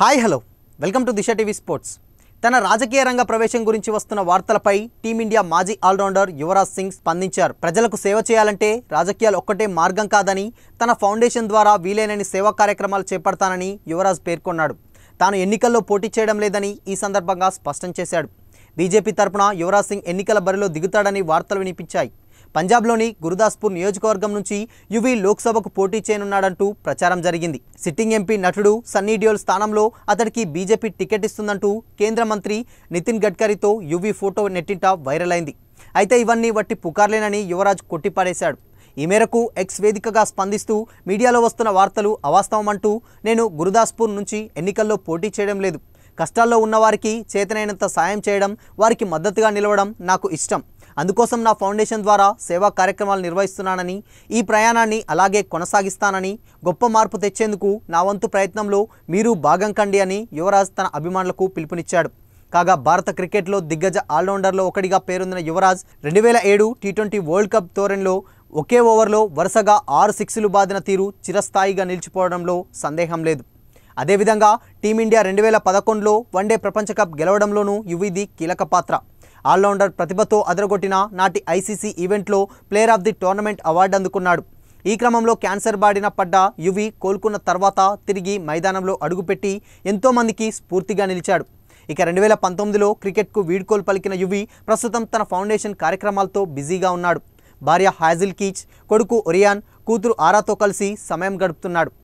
Hi hello welcome to Disha TV sports. తన రాజకీయ రంగ ప్రవేశం గురించి వస్తున్న వార్తలపై టీమిండియా మాజీ ఆల్రౌండర్ యువరాజ్ సింగ్ స్పందించారు. ప్రజలకు సేవ చేయాలంటే రాజకీయాలు ఒక్కటే మార్గం కాదని, తన ఫౌండేషన్ ద్వారా వీలైనన్ని సేవా కార్యక్రమాలు చేపడతానని యువరాజ్ పేర్కొన్నాడు. తాను ఎన్నికల్లో పోటీ చేయడం లేదని ఈ సందర్భంగా స్పష్టం చేశాడు. బీజేపీ తరపున యువరాజ్ సింగ్ ఎన్నికల బరిలో దిగుతాడని వార్తలు వినిపించాయి. పంజాబ్లోని గురుదాస్పూర్ నియోజకవర్గం నుంచి యువి లోక్సభకు పోటీ చేయనున్నాడంటూ ప్రచారం జరిగింది. సిట్టింగ్ ఎంపీ నటుడు సన్నీ డియోల్ స్థానంలో అతడికి బీజేపీ టికెట్ ఇస్తుందంటూ కేంద్ర మంత్రి నితిన్ గడ్కరీతో యువి ఫోటో నెట్టింట వైరల్ అయింది. అయితే ఇవన్నీ వట్టి పుకార్లేనని యువరాజ్ కొట్టిపారేశాడు. ఈ మేరకు ఎక్స్ వేదికగా స్పందిస్తూ మీడియాలో వస్తున్న వార్తలు అవాస్తవమంటూ, నేను గురుదాస్పూర్ నుంచి ఎన్నికల్లో పోటీ చేయడం లేదు. కష్టాల్లో ఉన్నవారికి చేతనైనంత సాయం చేయడం, వారికి మద్దతుగా నిలవడం నాకు ఇష్టం. అందుకోసం నా ఫౌండేషన్ ద్వారా సేవా కార్యక్రమాలు నిర్వహిస్తున్నానని, ఈ ప్రయాణాన్ని అలాగే కొనసాగిస్తానని, గొప్ప మార్పు తెచ్చేందుకు నా వంతు ప్రయత్నంలో మీరు భాగం కండి అని యువరాజ్ తన అభిమానులకు పిలుపునిచ్చాడు. కాగా భారత క్రికెట్లో దిగ్గజ ఆల్రౌండర్లో ఒకటిగా పేరొందిన యువరాజ్ 2007 టీ20 వరల్డ్ కప్ టోర్నీలో ఒకే ఓవర్లో వరుసగా 6 సిక్స్లు బాదిన తీరు చిరస్థాయిగా నిలిచిపోవడంలో సందేహం లేదు. అదేవిధంగా టీమిండియా 2011లో వన్డే ప్రపంచ కప్ గెలవడంలోనూ యువిది కీలక పాత్ర. ఆల్రౌండర్ ప్రతిభతో అదరగొట్టిన నాటి ఐసీసీ ఈవెంట్లో player of the tournament award అందుకున్నాడు. ఈ క్రమంలో క్యాన్సర్ బారిన పడ్డ యువి కోలుకున్న తర్వాత తిరిగి మైదానంలో అడుగుపెట్టి ఎంతోమందికి స్ఫూర్తిగా నిలిచాడు. ఇక 2019లో క్రికెట్కు వీడ్కోలు పలికిన యువి ప్రస్తుతం తన ఫౌండేషన్ కార్యక్రమాలతో బిజీగా ఉన్నాడు. భార్య హాజిల్ కీచ్, కొడుకు ఒరియాన్, కూతురు ఆరాతో కలిసి సమయం గడుపుతున్నాడు.